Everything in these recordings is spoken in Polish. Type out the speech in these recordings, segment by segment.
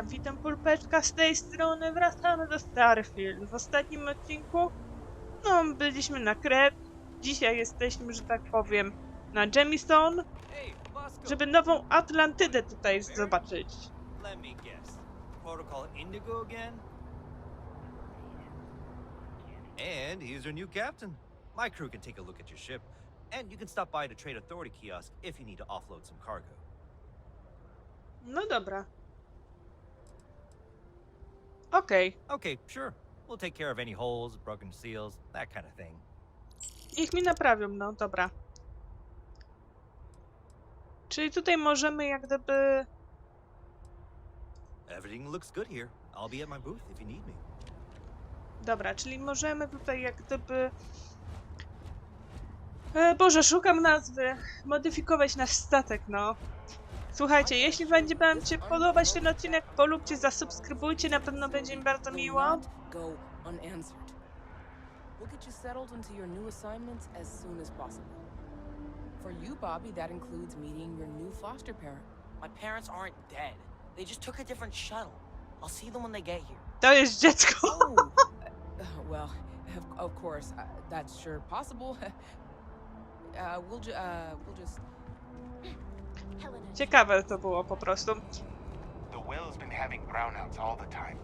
Witam pulpeczka z tej strony, wracamy do Starfield. W ostatnim odcinku, no, byliśmy na Kret, dzisiaj jesteśmy, że tak powiem, na Jamestone, żeby nową Atlantydę tutaj zobaczyć. Let me guess. Protocol Indigo again? And he's our new captain. My crew can take a look at your ship, and you can stop by the Trade Authority kiosk if you need to offload some cargo. No dobra. Okej. Okay, sure. We'll take care of any holes, broken seals, that kind of thing. Niech mi naprawią, no dobra. Czyli tutaj możemy jak gdyby... Everything looks good here. I'll be at my booth if you need me. Dobra, czyli możemy tutaj jak gdyby... Boże, szukam nazwy. Modyfikować nasz statek, no. Słuchajcie, jeśli będzie wam się podobać ten odcinek, polubcie, zasubskrybujcie, na pewno będzie mi bardzo miło. We'll get you settled into your new assignments as soon as possible. For you, Bobby, that includes meeting your new foster parent. My parents aren't dead. They just took a different shuttle. I'll see them when they get here. To jest dziecko. Oh, well, of course, that's sure possible. We'll just. Ciekawe to było po prostu. The well's been having brownouts all the time.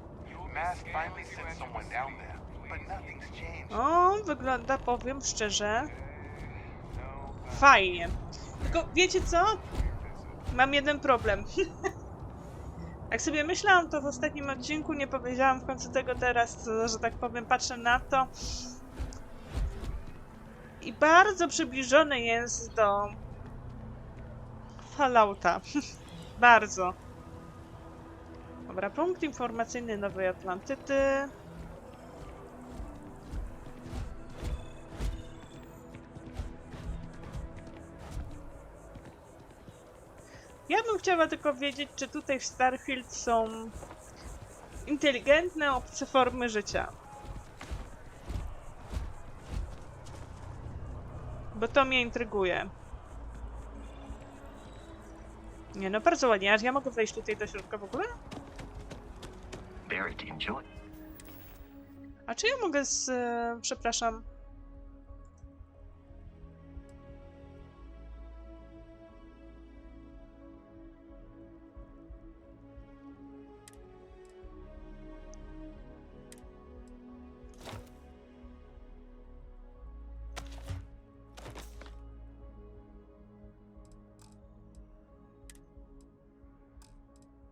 Mast finally sent someone down there, but nothing's changed. O, wygląda, powiem szczerze, fajnie. Tylko wiecie co? Mam jeden problem. Jak sobie myślałam to w ostatnim odcinku, nie powiedziałam w końcu tego teraz, że tak powiem, patrzę na to. I bardzo przybliżony jest do Fallouta. Bardzo. Dobra, punkt informacyjny Nowej Atlantydy. Ja bym chciała tylko wiedzieć, czy tutaj w Starfield są inteligentne obce formy życia. Bo to mnie intryguje. Nie no, bardzo ładnie. Aż ja mogę wejść tutaj do środka w ogóle? A czy ja mogę z... przepraszam.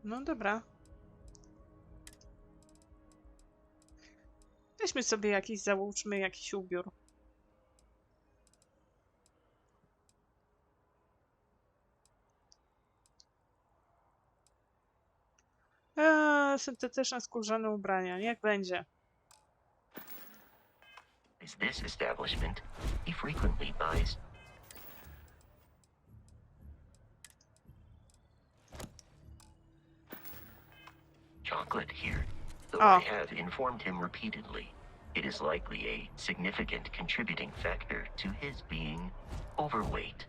No dobra. Weźmy sobie jakiś, załóżmy jakiś ubiór. Syntetyczne skórzane ubrania, niech będzie. Is this establishment he frequently buys chocolate here, though I have informed him repeatedly. It is likely a significant contributing factor to his being overweight.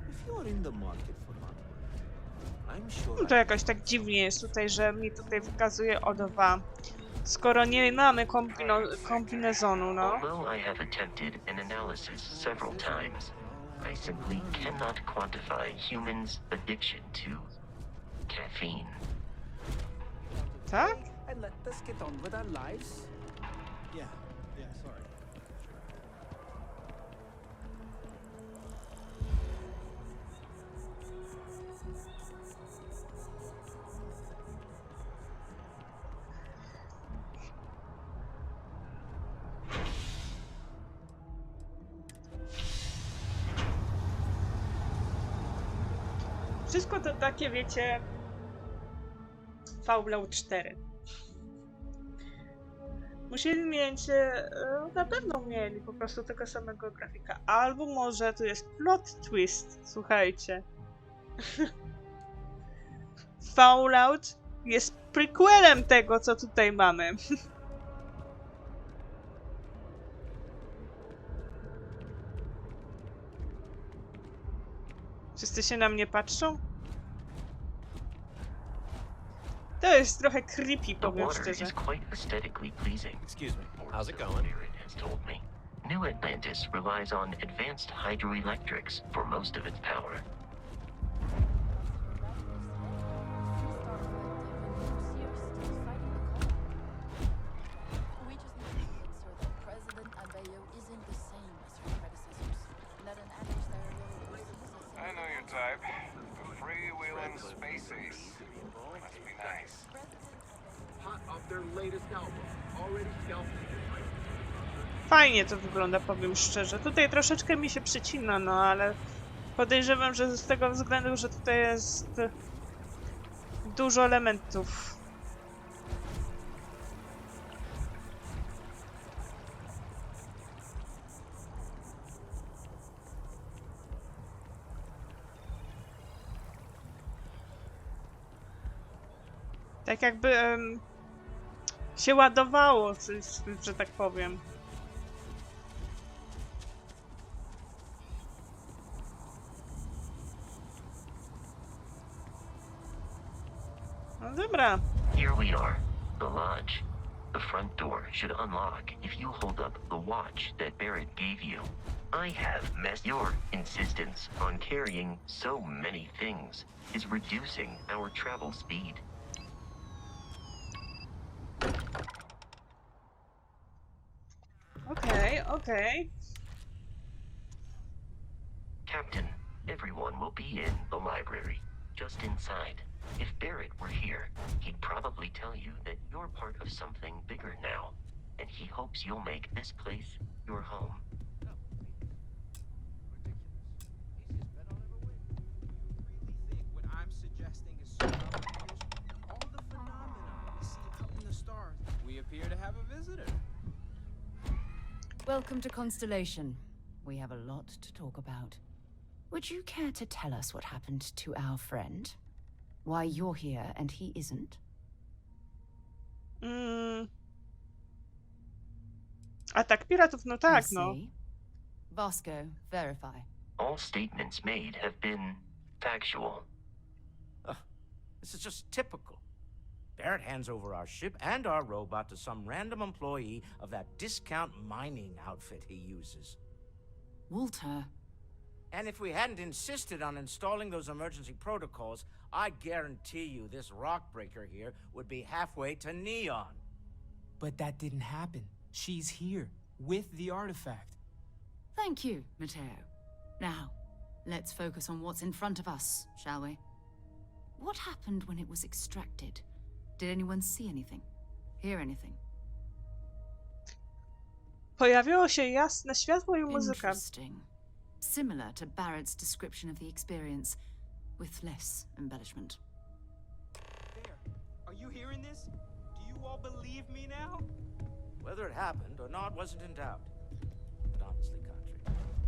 If you're in the market for artwork, I'm sure. No to jakoś tak dziwnie jest tutaj, że mi tutaj wykazuje O2. Skoro nie mamy kombinezonu, no. Although I have attempted an analysis several times, I simply cannot quantify humans' addiction to caffeine. Tak? And let us get on with our lives. Yeah, sorry. Wszystko to takie, wiecie, Fallout 4. Musieli mieć, na pewno mieli po prostu tego samego grafika. Albo może tu jest plot twist, słuchajcie. Fallout jest prequelem tego, co tutaj mamy. Wszyscy się na mnie patrzą? To jest trochę creepy, The powiem water szczerze. is quite aesthetically pleasing. Excuse me. or How's it so going? Spirit has told me. New Atlantis relies on advanced hydroelectrics for most of its power. We just need to make sure that President Abeyo isn't the same as her predecessors. That an adversary really sees us. I know your type. A freewheeling space ace. Must be nice. Hot off their latest album, already shelved. Fajnie to wygląda, powiem szczerze. Tutaj troszeczkę mi się przycina, no ale podejrzewam, że z tego względu, że tutaj jest dużo elementów. Tak jakby się ładowało coś, że tak powiem. No dobra. Here we are, the lodge. The front door should unlock if you hold up the watch that Barrett gave you. I have messed your insistence on carrying so many things is reducing our travel speed. Okej. Captain, everyone will be in the library, just inside. If Barrett were here, he'd probably tell you that you're part of something bigger now, and he hopes you'll make this place your home. What I'm suggesting is all the phenomena we see out in the stars. We appear to have a visitor. Welcome to Constellation. We have a lot to talk about. Would you care to tell us what happened to our friend? Why you're here and he isn't? Atak piratów, no tak, I no. see. Vasco, verify. All statements made have been factual. This is just typical. Barrett hands over our ship and our robot to some random employee of that discount mining outfit he uses. Walter. And if we hadn't insisted on installing those emergency protocols, I guarantee you this rock breaker here would be halfway to Neon. But that didn't happen. She's here, with the artifact. Thank you, Matteo. Now, let's focus on what's in front of us, shall we? What happened when it was extracted? Did anyone see anything? Hear anything? Pojawiło się jasne światło i muzyka. Interesting. Similar to Barrett's description of the experience, with less embellishment. There. Are you hearing this? Do you all believe me now? Whether it happened or not wasn't in doubt. But honestly, Country,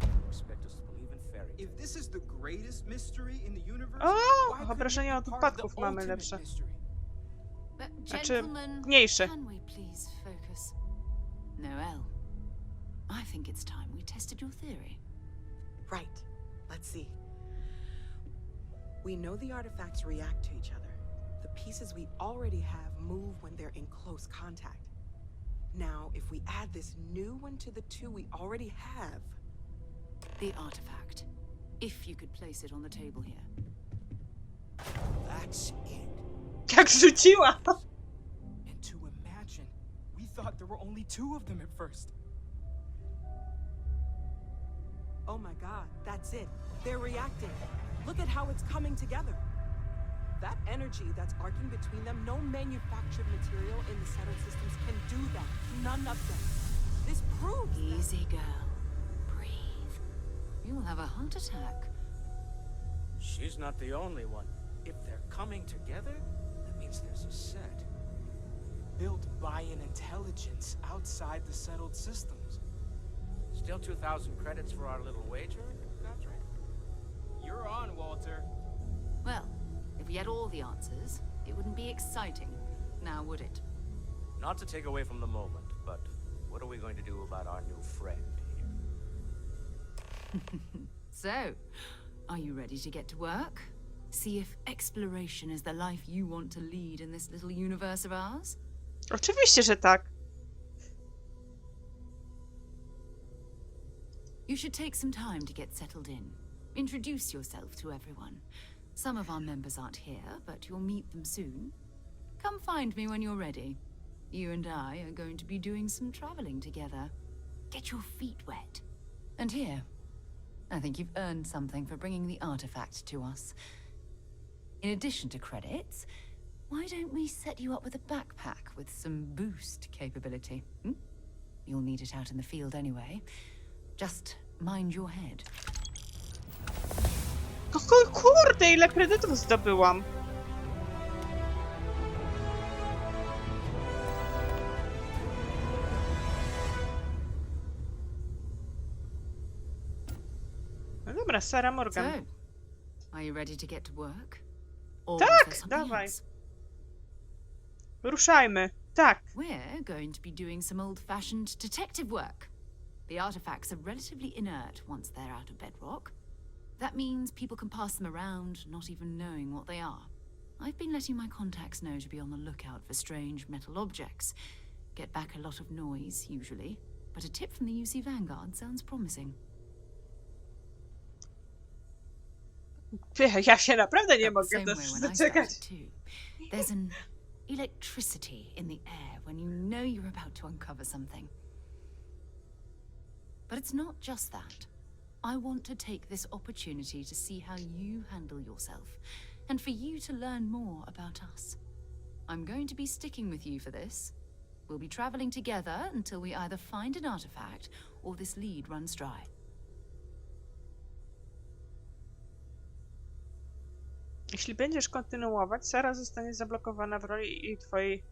you expect us to believe in fairy tales. If this is the greatest mystery in the universe, O, why couldn't wyobrażenia it be od part of the upadków mamy ultimate lepsze. mystery? But Znaczy, gentlemen, mniejsze. can we please focus? Noel, I think it's time we tested your theory. Right. Let's see. We know the artifacts react to each other. The pieces we already have move when they're in close contact. Now, if we add this new one to the two we already have... The artifact. If you could place it on the table here. That's it. Jak rzuciła! And to imagine, we thought there were only two of them at first. Oh my god, that's it. They're reacting. Look at how it's coming together. That energy that's arcing between them, no manufactured material in the settled systems can do that. None of them. This proves that. Easy, girl. Breathe. You will have a heart attack. She's not the only one. If they're coming together, that means there's a set. Built by an intelligence outside the settled systems. Still 2,000 credits for our little wager, Country? You're on, Walter. Well, if we had all the answers, it wouldn't be exciting, now would it? Not to take away from the moment, but what are we going to do about our new friend here? So, Are you ready to get to work? See if exploration is the life you want to lead in this little universe of ours? Oczywiście, że tak. You should take some time to get settled in. Introduce yourself to everyone. Some of our members aren't here, but you'll meet them soon. Come find me when you're ready. You and I are going to be doing some traveling together. Get your feet wet. And here, I think you've earned something for bringing the artifact to us. In addition to credits, why don't we set you up with a backpack with some boost capability? Hmm? You'll need it out in the field anyway. Just mind your head. Kurde, ile kredytów zdobyłam. No dobra, Sarah Morgan. So, are you ready to get to work? Or Tak, dawaj. Ruszajmy. Tak. We're going to be doing some old-fashioned detective work. The artifacts are relatively inert once they're out of bedrock. That means people can pass them around, not even knowing what they are. I've been letting my contacts know to be on the lookout for strange metal objects. Get back a lot of noise, usually. But a tip from the UC Vanguard sounds promising. Ja się naprawdę nie mogę Same way when I doczekać. started too. There's an electricity in the air when you know you're about to uncover something. But it's not just that. I want to take this opportunity to see how you handle yourself, and for you to learn more about us. I'm going to be sticking with you for this. We'll be traveling together until we either find an artifact or this lead runs dry. Jeśli będziesz kontynuować, Sarah zostanie zablokowana w roli twojej...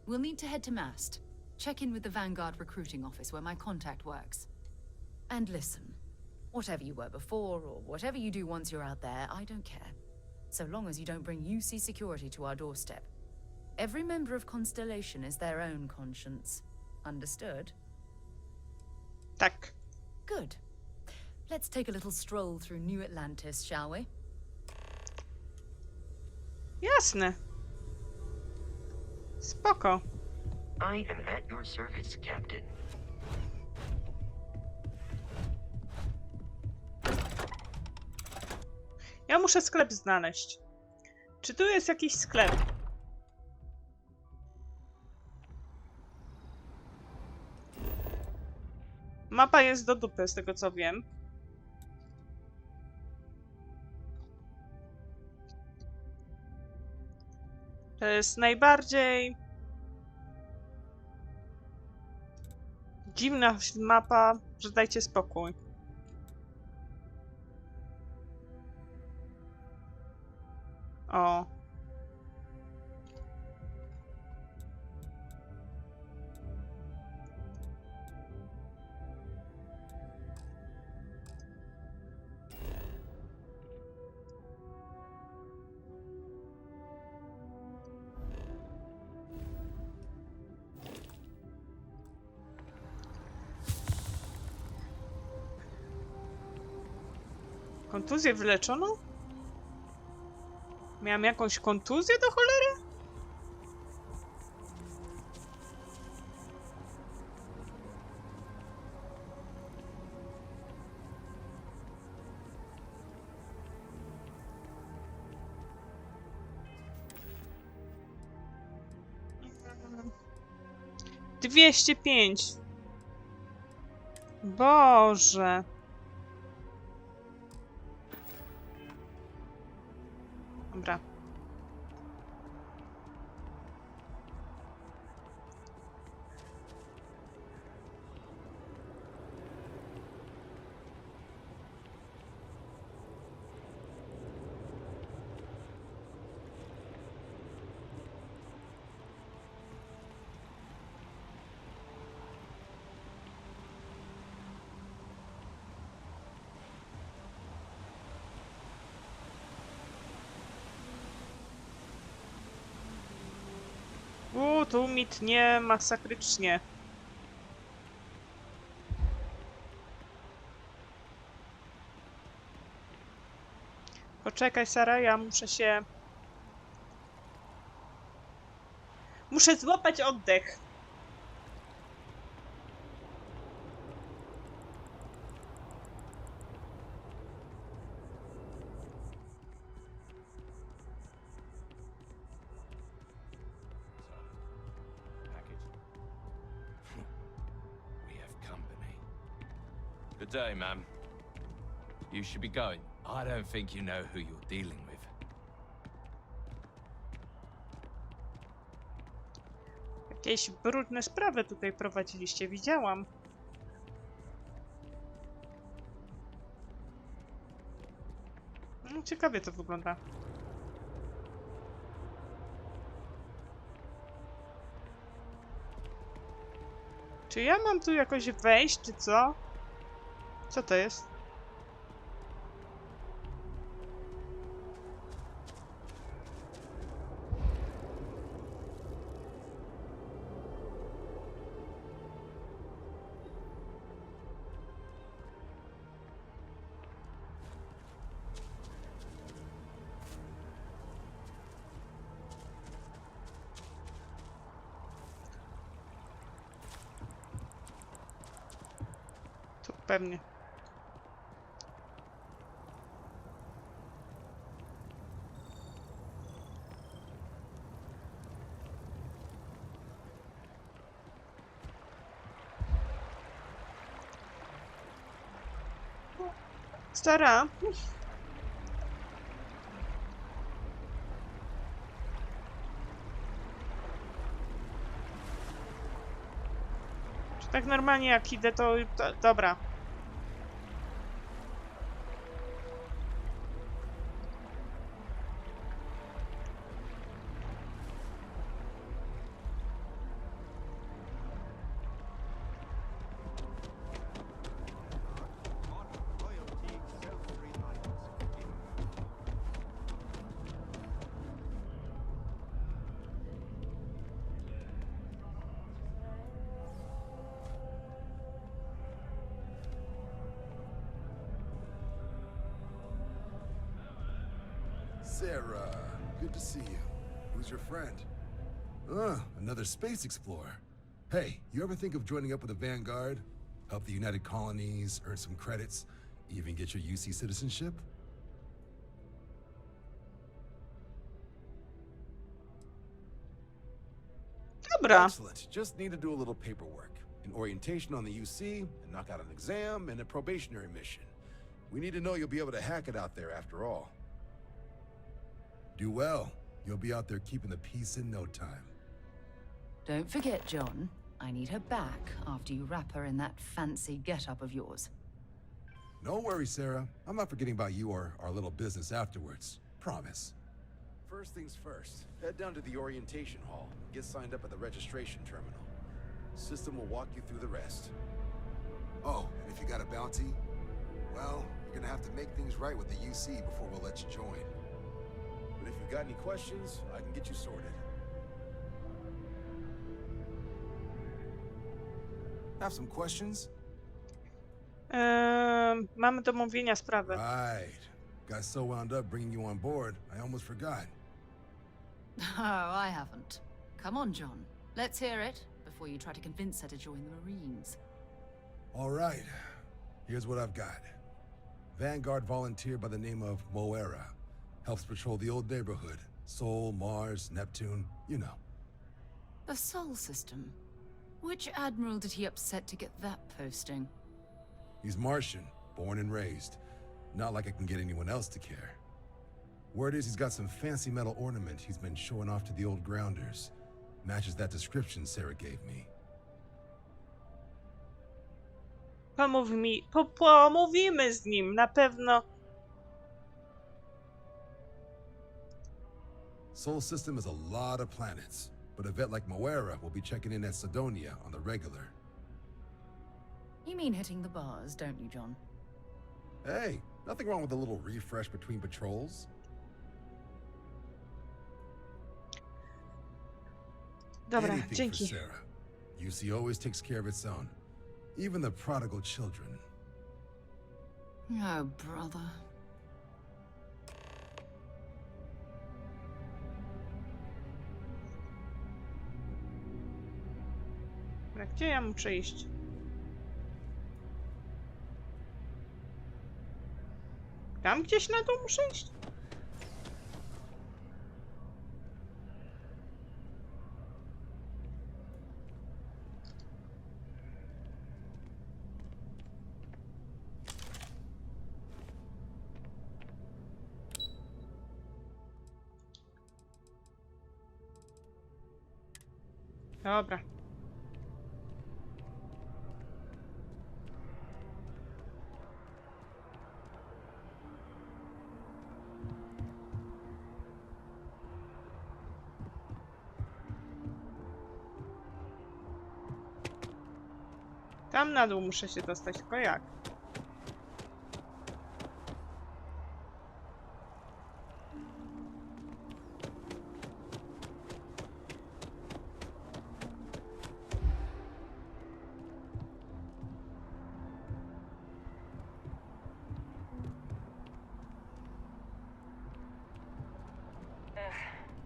We'll need to head to Mast. Check in with the Vanguard recruiting office where my contact works. And listen, whatever you were before or whatever you do once you're out there, I don't care. So long as you don't bring UC security to our doorstep. Every member of Constellation is their own conscience. Understood? Tak. Good. Let's take a little stroll through New Atlantis, shall we? Jasne. Spoko. I am at your service, Captain. Ja muszę sklep znaleźć. Czy tu jest jakiś sklep? Mapa jest do dupy, z tego co wiem. To jest najbardziej dziwna mapa, że dajcie spokój. O. Kontuzję wyleczoną? Miałam jakąś kontuzję do cholery? $205. Boże. Dobra. Tu mi tnie masakrycznie. Poczekaj, Sara, ja muszę się... Muszę złapać oddech. We have company. Good day, ma'am. You should be going. I don't think you know who you're dealing with. Jakieś brudne sprawy tutaj prowadziliście, widziałam. No, ciekawie to wygląda. Czy ja mam tu jakoś wejść, czy co? Co to jest? Tu pewnie. Stara. Czy tak normalnie jak idę, to dobra. Sarah, good to see you. Who's your friend? Another space explorer. Hey, you ever think of joining up with the Vanguard? Help the United Colonies, earn some credits, even get your UC citizenship? Dobra. Excellent. Just need to do a little paperwork. An orientation on the UC, and knock out an exam, and a probationary mission. We need to know you'll be able to hack it out there after all. Do well. You'll be out there keeping the peace in no time. Don't forget, John. I need her back after you wrap her in that fancy get-up of yours. No worries, Sarah. I'm not forgetting about you or our little business afterwards. Promise. First things first, head down to the orientation hall and get signed up at the registration terminal. System will walk you through the rest. Oh, and if you got a bounty, well, you're gonna have to make things right with the UC before we'll let you join. But if you've got any questions, I can get you sorted. Have some questions? Mamy do omówienia sprawy. Right. Got so wound up bringing you on board, I almost forgot. Oh, I haven't. Come on, John. Let's hear it before you try to convince her to join the Marines. All right. Here's what I've got. Vanguard volunteer by the name of Moera. Helps patrol the old neighborhood. Sol, Mars, Neptune, you know. The Sol system. Which admiral did he upset to get that posting? He's Martian, born and raised. Not like I can get anyone else to care. Word is he's got some fancy metal ornament he's been showing off to the old grounders. Matches that description Sarah gave me. Pomówimy z nim, na pewno. Sol system is a lot of planets, but a vet like Moera will be checking in at Sidonia on the regular. You mean hitting the bars, don't you, John? Hey, nothing wrong with a little refresh between patrols. Dobra, Anything dzięki. for Sarah. UC always takes care of its own. Even the prodigal children. Oh, brother. Dobra, gdzie ja muszę iść? Tam gdzieś na dół muszę iść? Dobra. Tam na dół muszę się dostać, tylko jak?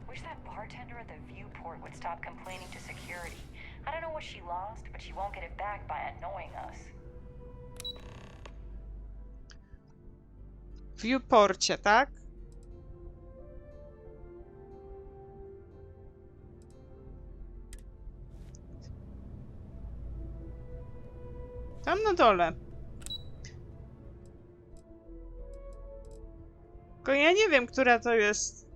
Wish that bartender at the viewport would stop complaining to security. I don't know what she lost, but she won't get it back by annoying us. W viewporcie, tak? Tam na dole. Tylko ja nie wiem, która to jest.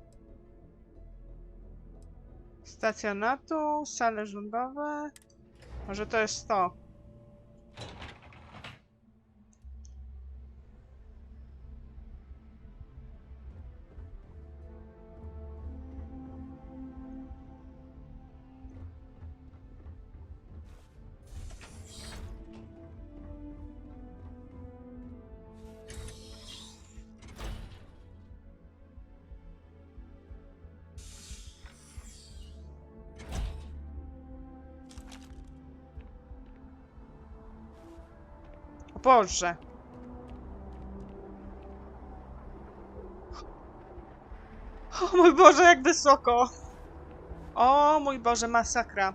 Stacjonatu, sale rządowe. Może to jest to. O Boże. O mój Boże, jak wysoko. O mój Boże, masakra.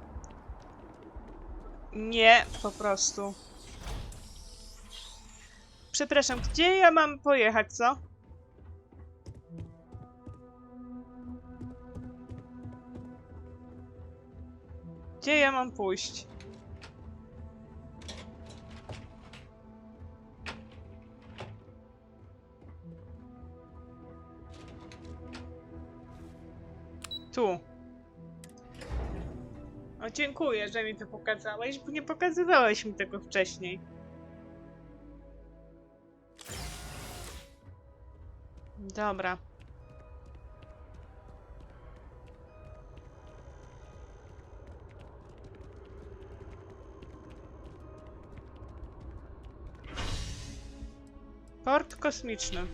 Nie, po prostu. Przepraszam, gdzie ja mam pojechać, co? Gdzie ja mam pójść? Tu. O, dziękuję, że mi to pokazałeś, bo nie pokazywałeś mi tego wcześniej. Dobra. Port kosmiczny.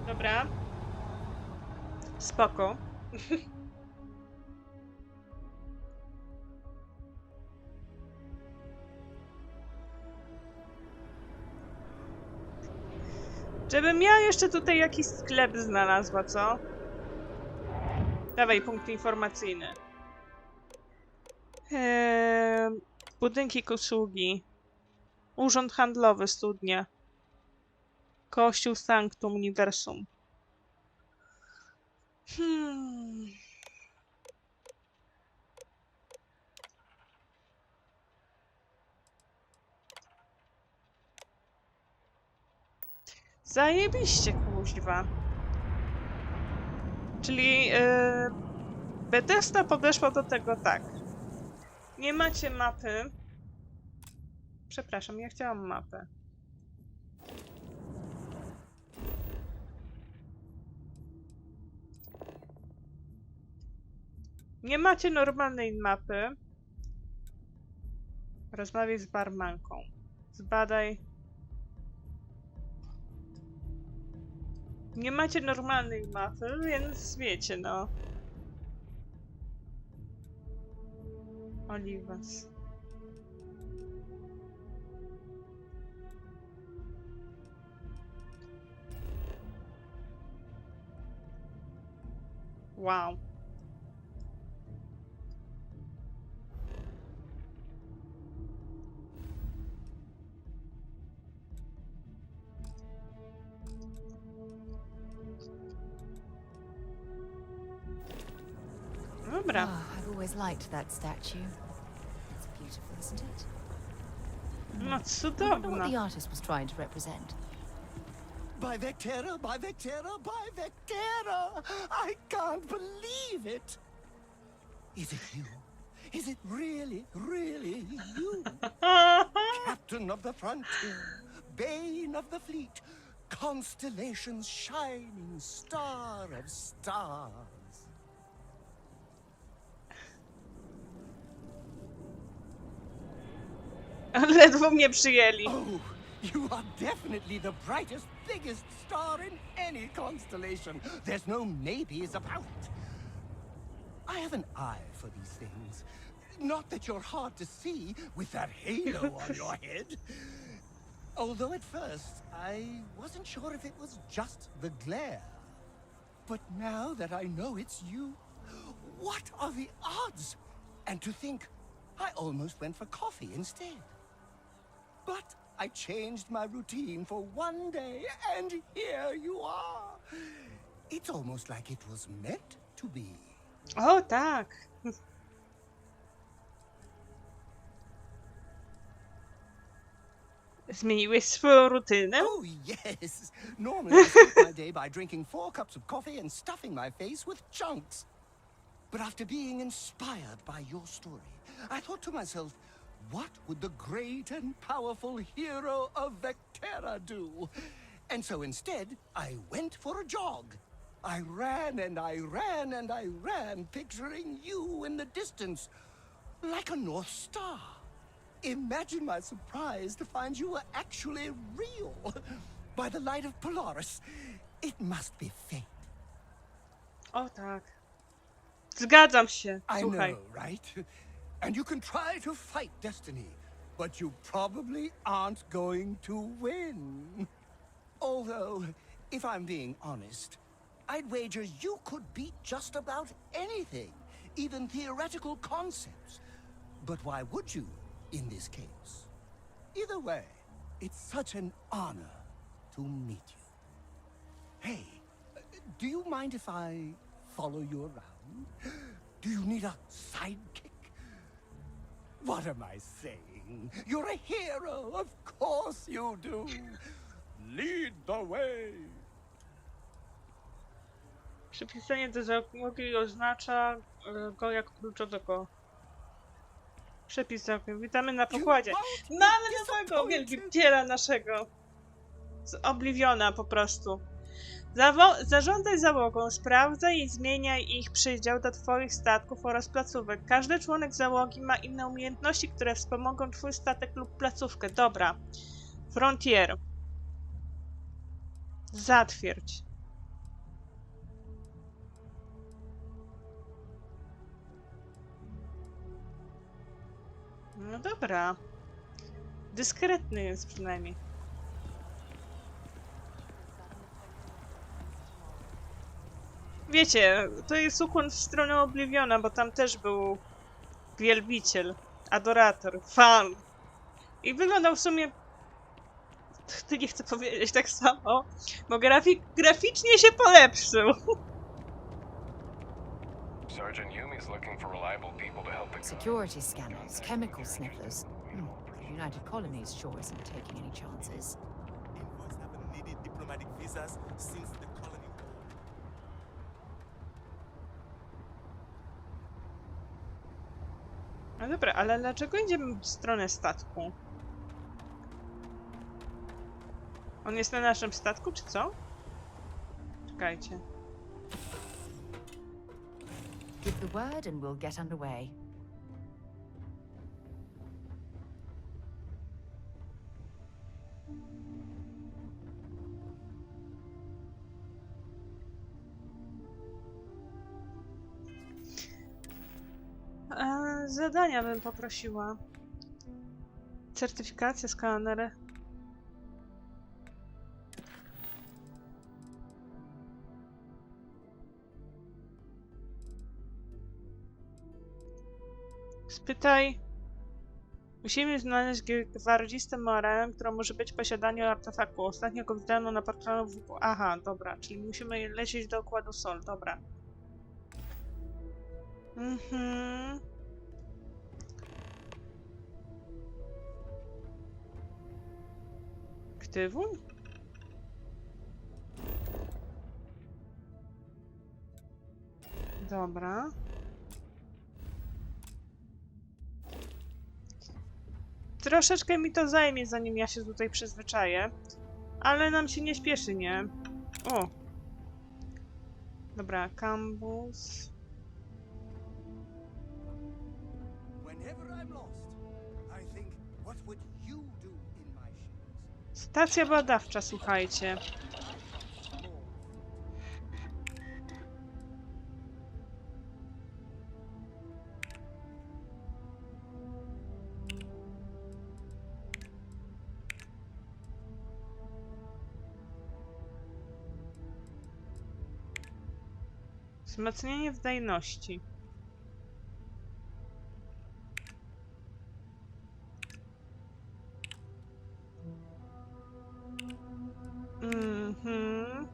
Dobra. Spoko. Żebym ja jeszcze tutaj jakiś sklep znalazła, co? Dawaj, punkt informacyjny. Budynki usługi. Urząd handlowy, studnia. Kościół Sanctum Universum. Zajebiście, kuźwa. Czyli Bethesda podeszła do tego tak. Nie macie mapy. Przepraszam, ja chciałam mapę. Nie macie normalnej mapy. Rozmawiaj z barmanką. Zbadaj. Nie macie normalnej mapy, więc wiecie, no. Oliwas. Wow. Dobra. Oh, I've always liked that statue. It's beautiful, isn't it? No I wonder what cudowna. the artist was trying to represent. By Vectera, by Vectera, by Vectera! I can't believe it! Is it you? Is it really, really you? Captain of the frontier, bane of the fleet, constellation's shining star of stars. Ledwo mnie przyjęli. Oh, you are definitely the brightest, biggest star in any constellation. There's no maybes about. I have an eye for these things. Not that you're hard to see with that halo on your head. Although at first, I wasn't sure if it was just the glare. But now that I know it's you, what are the odds? And to think, I almost went for coffee instead. But I changed my routine for one day, and here you are. It's almost like it was meant to be. O, tak. Zmieniłeś swoją rutynę? Oh, yes. Normally I start my day by drinking 4 cups of coffee and stuffing my face with chunks. But after being inspired by your story, I thought to myself, what would the great and powerful hero of Vectera do? And so instead, I went for a jog. I ran and I ran and I ran, picturing you in the distance, like a North Star. Imagine my surprise to find you were actually real. By the light of Polaris, it must be fate. O, tak. Zgadzam się. I Słuchaj. know, right? And you can try to fight destiny, but you probably aren't going to win. Although, if I'm being honest, I'd wager you could beat just about anything, even theoretical concepts. But why would you, in this case? Either way, it's such an honor to meet you. Hey, do you mind if I follow you around? Do you need a sidekick? What am I saying? You're a hero, of course you do. Lead the way. Przypisanie do załogi oznacza go jako kluczowego. Przepis całkiem. Witamy na pokładzie. Mamy nowego wielbiciela naszego. Z Obliviona po prostu. Zarządzaj załogą, sprawdzaj i zmieniaj ich przydział do twoich statków oraz placówek. Każdy członek załogi ma inne umiejętności, które wspomogą twój statek lub placówkę. Dobra. Frontier. Zatwierdź. No dobra. Dyskretny jest przynajmniej. Wiecie, to jest ukłon w stronę Obliviona, bo tam też był wielbiciel, adorator, fan. I wyglądał w sumie... Nie chcę powiedzieć tak samo, bo graficznie się polepszył. Sergeant Yumi's looking for reliable people to help the Security scanners, chemical sniffers. The United Colonies sure isn't taking any chances. Envoys haven't needed diplomatic visas since the colony war. No dobra, ale dlaczego idziemy w stronę statku? On jest na naszym statku, czy co? Czekajcie. Give the word and we'll get underway. Zadania bym poprosiła. Certyfikacja, skaner. Spytaj. Musimy znaleźć gwardzistę Morę, która może być w posiadaniu artefaktu. Ostatnio go wydano na portalu w... Aha, dobra, czyli musimy lecieć do układu Sol, dobra. Mhm. Aktywuj? Dobra. Troszeczkę mi to zajmie, zanim ja się tutaj przyzwyczaję. Ale nam się nie śpieszy, nie? O! Dobra, kambus. Stacja badawcza, słuchajcie. Wzmocnienie wydajności. Mhm.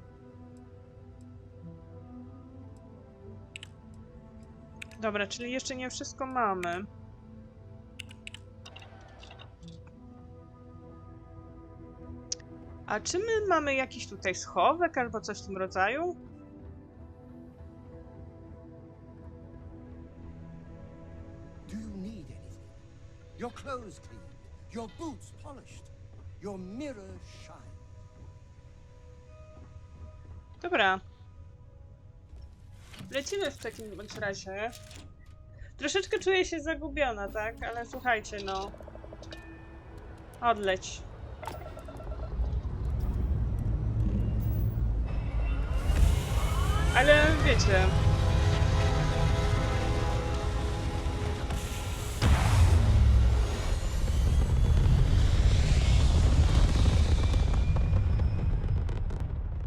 Dobra, czyli jeszcze nie wszystko mamy. A czy my mamy jakiś tutaj schowek albo coś w tym rodzaju? Do you need anything? Your clothes cleaned, your boots polished, your mirror shine. Dobra. Lecimy w takim bądź razie. Troszeczkę czuję się zagubiona, tak? Ale słuchajcie, no. Odleć. Ale wiecie...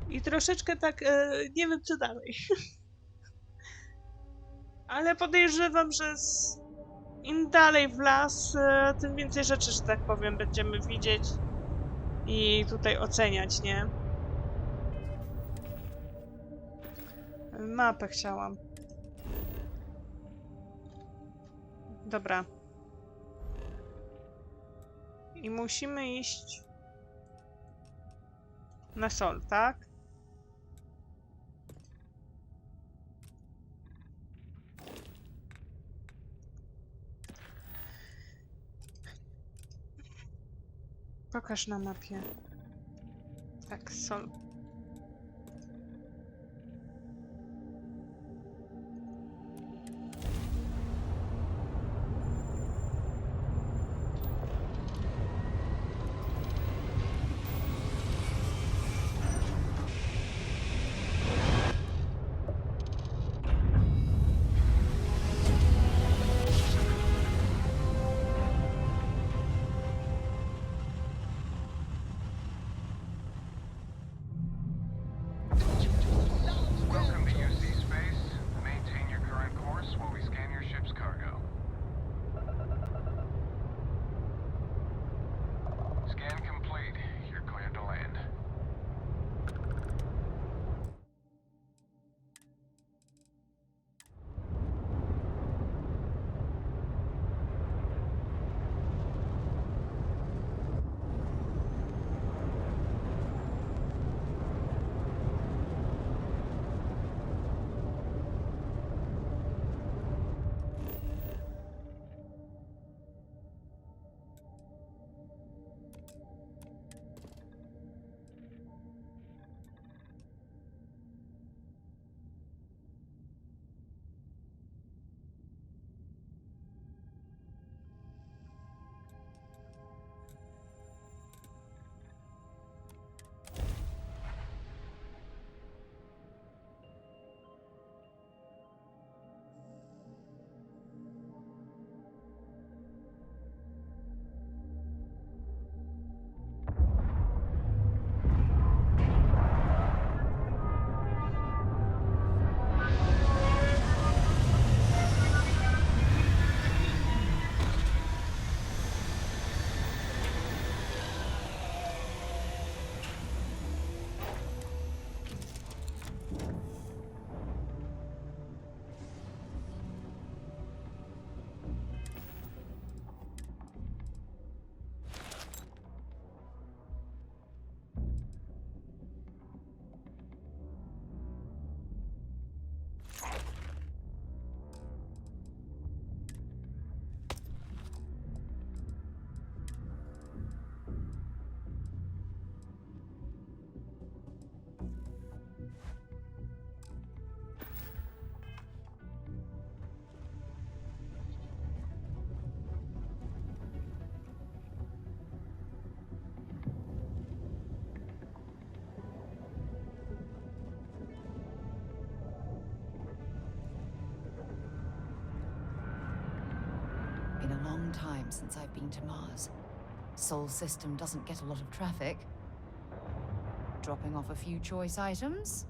I troszeczkę tak, nie wiem co dalej. Ale podejrzewam, że im dalej w las, tym więcej rzeczy, że tak powiem, będziemy widzieć i tutaj oceniać, nie? Mapę chciałam. Dobra. I musimy iść na sol, tak? Pokaż na mapie. Tak, sol. long time since I've been to Mars. Sol system doesn't get a lot of traffic. Dropping off a few choice items?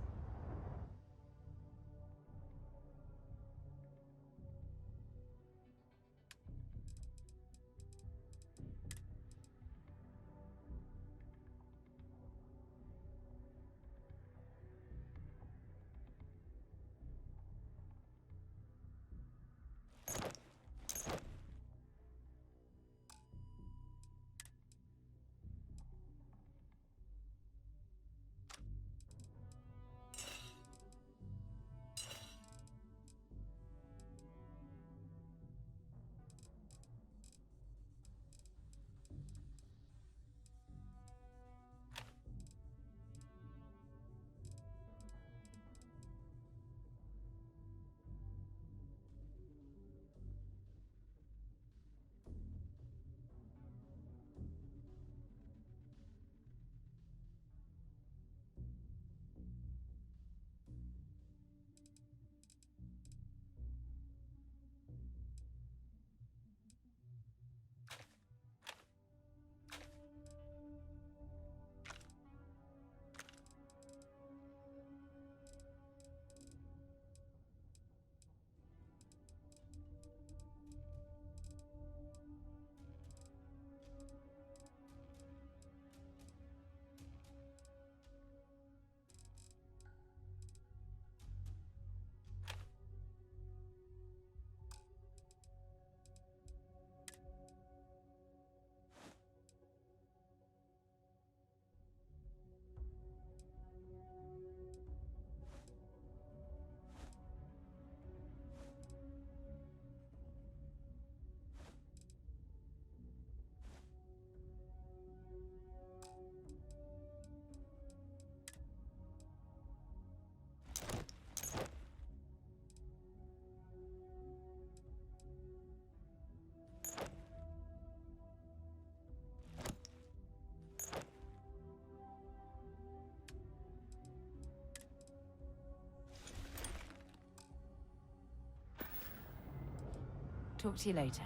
Talk to you later.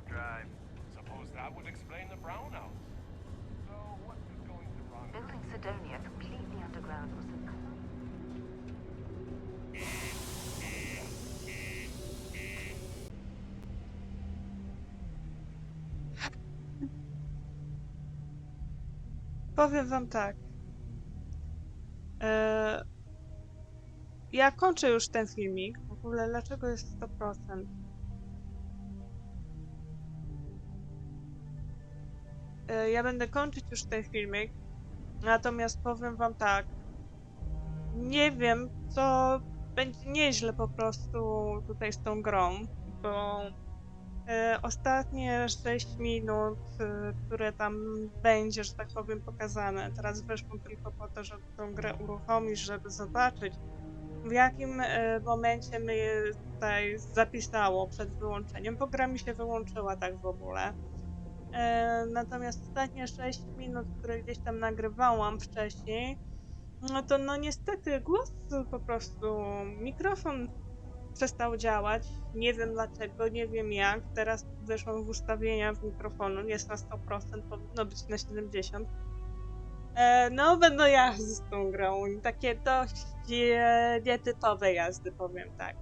Drive. Suppose that would explain the brownout. So what is going to run? Building Sidonia completely underground was a Powiem wam tak. Ja kończę już ten filmik. W ogóle dlaczego jest 100%? Ja będę kończyć już ten filmik, natomiast powiem wam tak, nie wiem, co będzie nieźle po prostu tutaj z tą grą, bo ostatnie 6 minut, które tam będzie, że tak powiem, pokazane, teraz weszłam tylko po to, żeby tą grę uruchomić, żeby zobaczyć, w jakim momencie mnie tutaj zapisało przed wyłączeniem, bo gra mi się wyłączyła tak w ogóle. Natomiast ostatnie 6 minut, które gdzieś tam nagrywałam wcześniej, no to no niestety głos po prostu, mikrofon przestał działać, nie wiem dlaczego, nie wiem jak, teraz weszłam w ustawienia w mikrofonu, jest na 100%, powinno być na 70%. No będą jazdy z tą grą, takie dość nietypowe jazdy, powiem tak.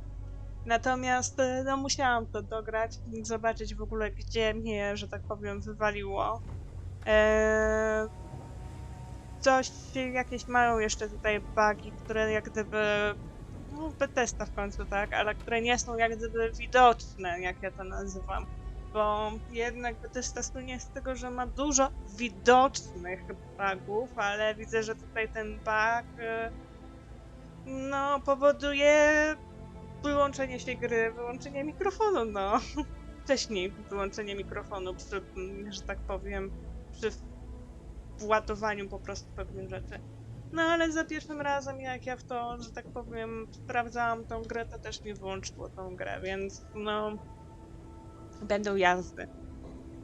Natomiast no musiałam to dograć, zobaczyć w ogóle, gdzie mnie, że tak powiem, wywaliło. Jakieś mają jeszcze tutaj bugi, które jak gdyby, no Bethesda w końcu, tak, ale które nie są jak gdyby widoczne, jak ja to nazywam. Bo jednak Bethesda słynie z tego, że ma dużo widocznych bugów, ale widzę, że tutaj ten bug, no, powoduje wyłączenie się gry, wyłączenie mikrofonu, no. Wcześniej wyłączenie mikrofonu przy, że tak powiem, przy władowaniu po prostu pewnych rzeczy. No ale za pierwszym razem, jak ja w to, że tak powiem, sprawdzałam tą grę, to też mi wyłączyło tą grę, więc no, będą jazdy.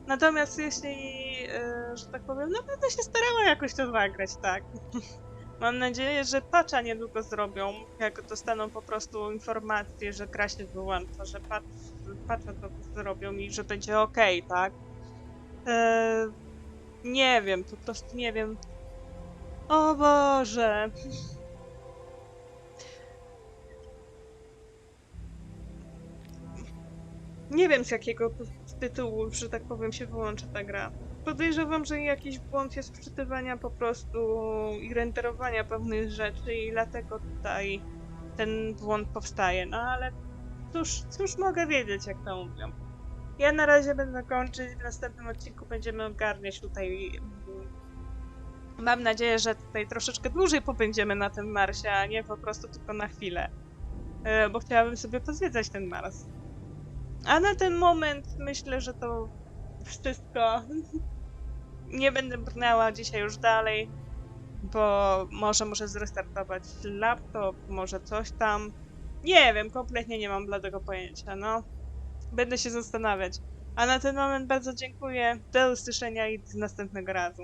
Natomiast jeśli, że tak powiem, no będę się starała jakoś to zagrać, tak. Mam nadzieję, że patcha niedługo zrobią, jak dostaną po prostu informację, że gra się wyłącza, że patcha to zrobią i że będzie okej, tak? Nie wiem, po prostu nie wiem. O Boże! Nie wiem, z jakiego tytułu, że tak powiem, się wyłącza ta gra. Podejrzewam, że jakiś błąd jest wczytywania po prostu i renderowania pewnych rzeczy i dlatego tutaj ten błąd powstaje. No ale cóż mogę wiedzieć, jak to mówią. Ja na razie będę kończyć, w następnym odcinku będziemy ogarniać tutaj. Mam nadzieję, że tutaj troszeczkę dłużej pobędziemy na tym Marsie, a nie po prostu tylko na chwilę. Bo chciałabym sobie pozwiedzać ten Mars. A na ten moment myślę, że to wszystko. Nie będę brnęła dzisiaj już dalej, bo może muszę zrestartować laptop, może coś tam. Nie wiem, kompletnie nie mam bladego pojęcia, no. Będę się zastanawiać. A na ten moment bardzo dziękuję, do usłyszenia i do następnego razu.